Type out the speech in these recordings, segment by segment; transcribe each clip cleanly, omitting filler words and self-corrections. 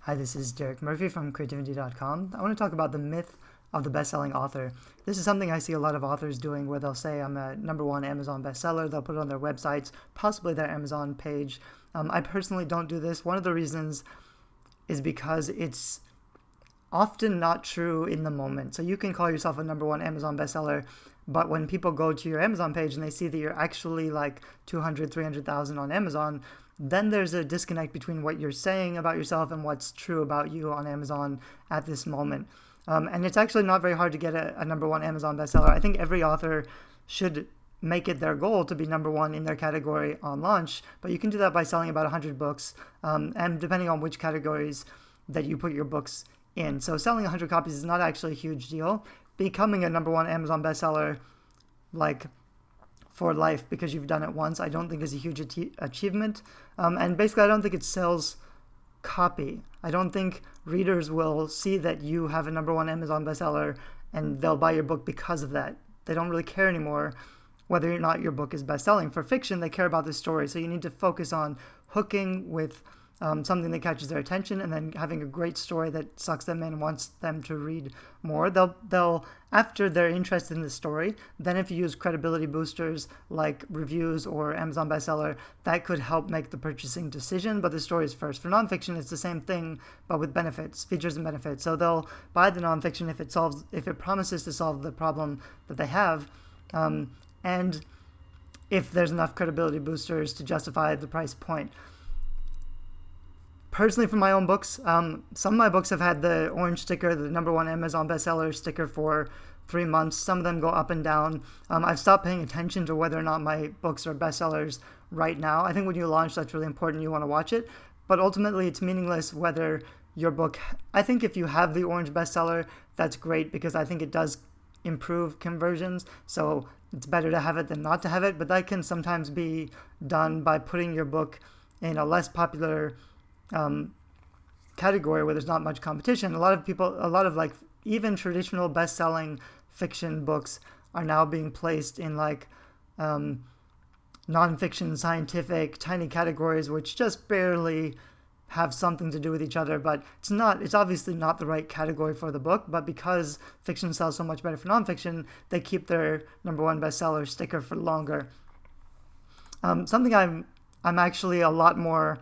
Hi, this is Derek Murphy from creativity.com. I want to talk about the myth of the best-selling author. This is something I see a lot of authors doing where they'll say I'm a #1 Amazon bestseller. They'll put it on their websites, possibly their Amazon page. I personally don't do this. One of the reasons is because it's often not true in the moment. So you can call yourself a #1 Amazon bestseller, but when people go to your Amazon page and they see that you're actually like 200, 300,000 on Amazon, then there's a disconnect between what you're saying about yourself and what's true about you on Amazon at this moment. And it's actually not very hard to get a #1 Amazon bestseller. I think every author should make it their goal to be #1 in their category on launch, but you can do that by selling about 100 books, and depending on which categories that you put your books in. So selling 100 copies is not actually a huge deal. Becoming a #1 Amazon bestseller, like for life because you've done it once, I don't think is a huge achievement. And basically, I don't think it sells copy. I don't think readers will see that you have a #1 Amazon bestseller and they'll buy your book because of that. They don't really care anymore whether or not your book is best-selling. For fiction, they care about the story. So you need to focus on hooking with something that catches their attention, and then having a great story that sucks them in and wants them to read more. They'll after they're interested in the story, then if you use credibility boosters like reviews or Amazon bestseller, that could help make the purchasing decision. But the story is first. For nonfiction, it's the same thing, but with benefits, features and benefits. So they'll buy the nonfiction if it promises to solve the problem that they have, and if there's enough credibility boosters to justify the price point. Personally, for my own books, some of my books have had the orange sticker, the #1 Amazon bestseller sticker for 3 months. Some of them go up and down. I've stopped paying attention to whether or not my books are bestsellers right now. I think when you launch, that's really important. You want to watch it. But ultimately, it's meaningless whether your book... I think if you have the orange bestseller, that's great because I think it does improve conversions. So it's better to have it than not to have it. But that can sometimes be done by putting your book in a less popular category where there's not much competition. A lot of like even traditional best-selling fiction books are now being placed in like nonfiction, scientific, tiny categories which just barely have something to do with each other. But it's obviously not the right category for the book, but because fiction sells so much better for nonfiction, they keep their #1 bestseller sticker for longer. Something I'm actually a lot more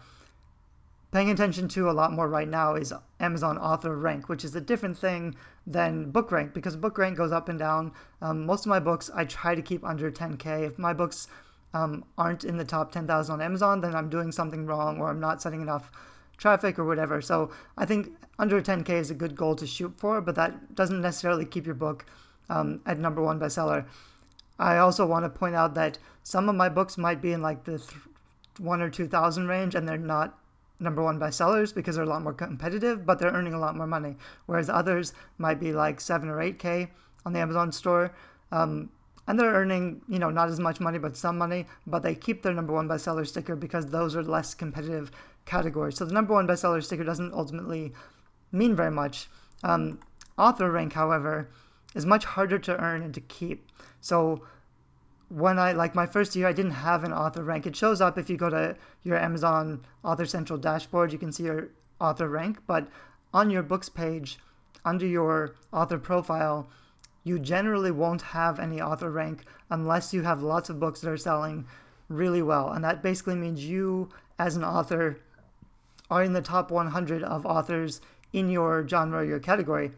paying attention to a lot more right now is Amazon author rank, which is a different thing than book rank because book rank goes up and down. Most of my books I try to keep under 10K. If my books aren't in the top 10,000 on Amazon, then I'm doing something wrong or I'm not setting enough traffic or whatever. So I think under 10K is a good goal to shoot for, but that doesn't necessarily keep your book at #1 bestseller. I also want to point out that some of my books might be in like the 1 or 2,000 range and they're not #1 bestsellers because they're a lot more competitive, but they're earning a lot more money. Whereas others might be like 7 or 8K on the Amazon store. And they're earning, not as much money, but some money, but they keep their #1 bestseller sticker because those are less competitive categories. So the #1 bestseller sticker doesn't ultimately mean very much. Author rank, however, is much harder to earn and to keep. So when my first year, I didn't have an author rank. It shows up if you go to your Amazon Author Central dashboard, you can see your author rank, but on your books page, under your author profile, you generally won't have any author rank unless you have lots of books that are selling really well. And that basically means you, as an author, are in the top 100 of authors in your genre or your category,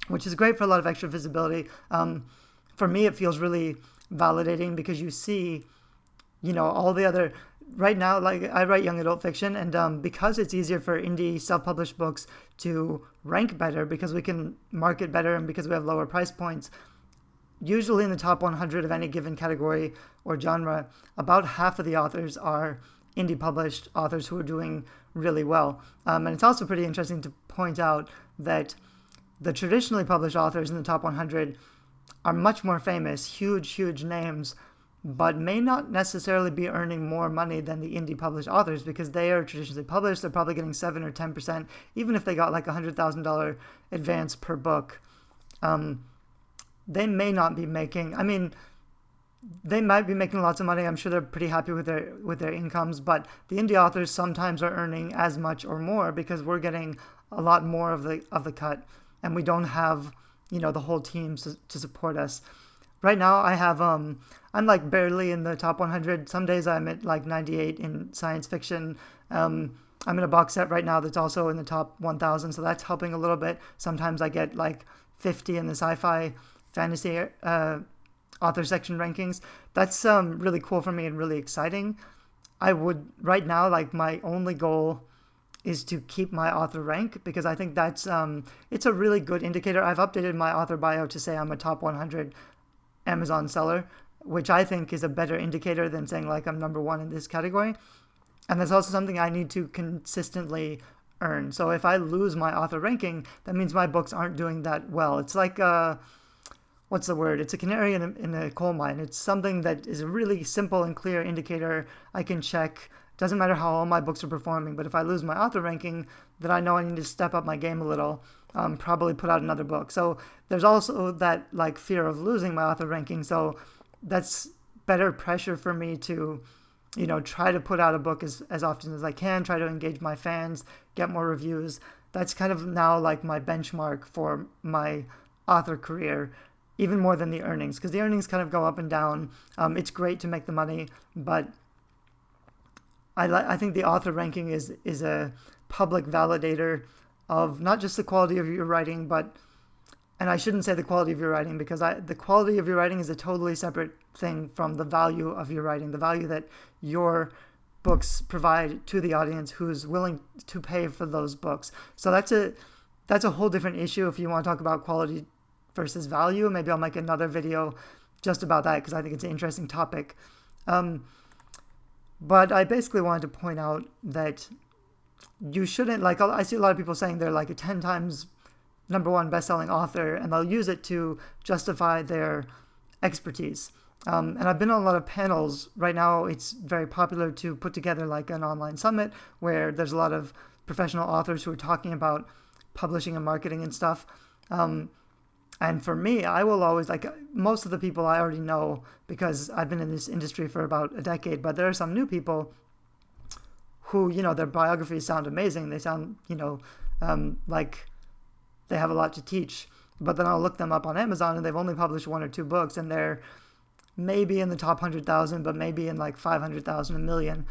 which is great for a lot of extra visibility. For me, it feels really validating because you see, all the other... Right now, like I write young adult fiction, and because it's easier for indie self-published books to rank better because we can market better and because we have lower price points, usually in the top 100 of any given category or genre, about half of the authors are indie published authors who are doing really well. And it's also pretty interesting to point out that the traditionally published authors in the top 100 are much more famous, huge names, but may not necessarily be earning more money than the indie published authors because they are traditionally published. They're probably getting 7 or 10%, even if they got like $100,000 advance per book. They may not be making... they might be making lots of money. I'm sure they're pretty happy with their incomes, but the indie authors sometimes are earning as much or more because we're getting a lot more of the cut, and we don't have the whole team to support us. Right now, I'm like barely in the top 100. Some days I'm at like 98 in science fiction. I'm in a box set right now that's also in the top 1,000, so that's helping a little bit. Sometimes I get like 50 in the sci-fi fantasy author section rankings. That's really cool for me and really exciting. I would right now, like, my only goal is to keep my author rank because I think that's it's a really good indicator. I've updated my author bio to say I'm a top 100 Amazon seller, which I think is a better indicator than saying like I'm number one in this category. And that's also something I need to consistently earn. So if I lose my author ranking, that means my books aren't doing that well. It's like what's the word? It's a canary in a coal mine. It's something that is a really simple and clear indicator I can check. Doesn't matter how all my books are performing, but if I lose my author ranking, then I know I need to step up my game a little, probably put out another book. So there's also that like fear of losing my author ranking. So that's better pressure for me to, try to put out a book as often as I can, try to engage my fans, get more reviews. That's kind of now like my benchmark for my author career, even more than the earnings, because the earnings kind of go up and down. It's great to make the money, but I think the author ranking is a public validator of not just the quality of your writing, and I shouldn't say the quality of your writing because the quality of your writing is a totally separate thing from the value of your writing, the value that your books provide to the audience who's willing to pay for those books. So that's a whole different issue if you want to talk about quality versus value. Maybe I'll make another video just about that because I think it's an interesting topic. But I basically wanted to point out that you shouldn't, like, I see a lot of people saying they're like a 10 times #1 best-selling author, and they'll use it to justify their expertise. And I've been on a lot of panels. Right now, it's very popular to put together like an online summit where there's a lot of professional authors who are talking about publishing and marketing and stuff. And for me, I will always, like, most of the people I already know because I've been in this industry for about a decade, but there are some new people who, their biographies sound amazing. They sound, like they have a lot to teach. But then I'll look them up on Amazon and they've only published 1 or 2 books and they're maybe in the top 100,000, but maybe in like 500,000, a million.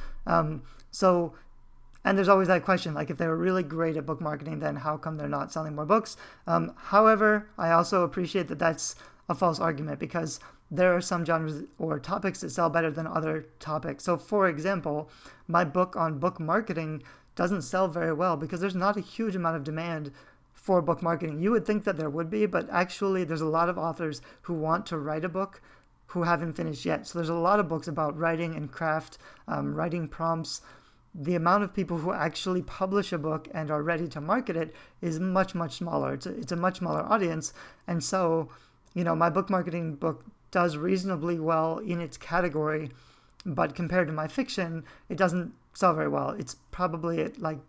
And there's always that question, like if they were really great at book marketing, then how come they're not selling more books? However, I also appreciate that that's a false argument because there are some genres or topics that sell better than other topics. So for example, my book on book marketing doesn't sell very well because there's not a huge amount of demand for book marketing. You would think that there would be, but actually there's a lot of authors who want to write a book who haven't finished yet. So there's a lot of books about writing and craft, writing prompts. The amount of people who actually publish a book and are ready to market it is much, much smaller. It's a much smaller audience. And so, my book marketing book does reasonably well in its category, but compared to my fiction, it doesn't sell very well. It's probably at like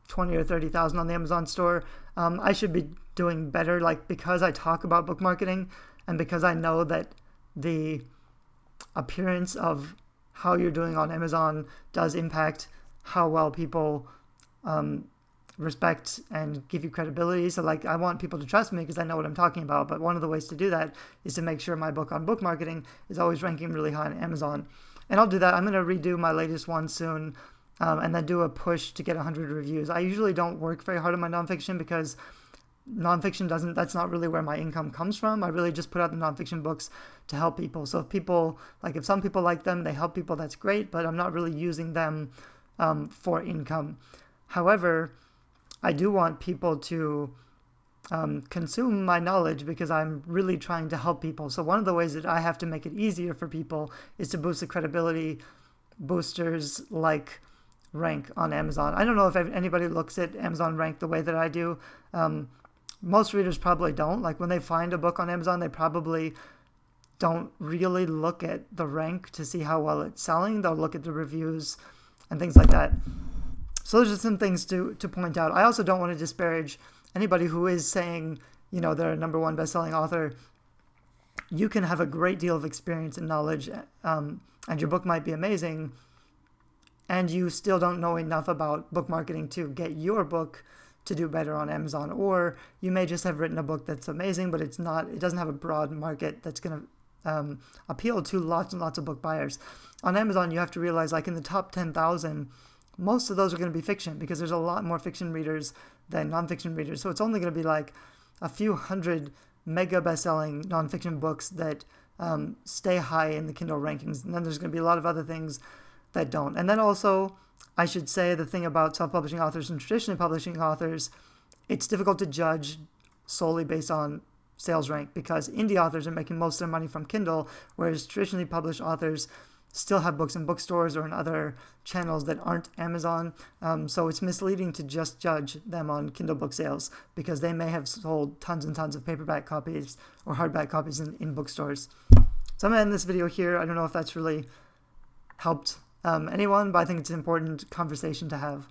20 or 30,000 on the Amazon store. I should be doing better, like, because I talk about book marketing and because I know that the appearance of how you're doing on Amazon does impact how well people respect and give you credibility. So like, I want people to trust me because I know what I'm talking about. But one of the ways to do that is to make sure my book on book marketing is always ranking really high on Amazon. And I'll do that. I'm going to redo my latest one soon and then do a push to get 100 reviews. I usually don't work very hard on my nonfiction because nonfiction that's not really where my income comes from. I really just put out the nonfiction books to help people. So if some people like them, they help people, that's great, but I'm not really using them for income. However, I do want people to consume my knowledge because I'm really trying to help people. So one of the ways that I have to make it easier for people is to boost the credibility boosters like rank on Amazon. I don't know if anybody looks at Amazon rank the way that I do. Most readers probably don't. Like when they find a book on Amazon, they probably don't really look at the rank to see how well it's selling. They'll look at the reviews and things like that. So those are some things to point out. I also don't want to disparage anybody who is saying, they're a #1 best-selling author. you can have a great deal of experience and knowledge, and your book might be amazing, and you still don't know enough about book marketing to get your book to do better on Amazon. Or you may just have written a book that's amazing, but it doesn't have a broad market that's going to appeal to lots and lots of book buyers. On Amazon, you have to realize, like in the top 10,000, most of those are going to be fiction, because there's a lot more fiction readers than nonfiction readers. So it's only going to be like a few hundred mega best-selling nonfiction books that stay high in the Kindle rankings. And then there's going to be a lot of other things that don't. And then also, I should say the thing about self-publishing authors and traditionally publishing authors, it's difficult to judge solely based on sales rank, because indie authors are making most of their money from Kindle, whereas traditionally published authors still have books in bookstores or in other channels that aren't Amazon. So it's misleading to just judge them on Kindle book sales, because they may have sold tons and tons of paperback copies or hardback copies in bookstores. So I'm going to end this video here. I don't know if that's really helped anyone, but I think it's an important conversation to have.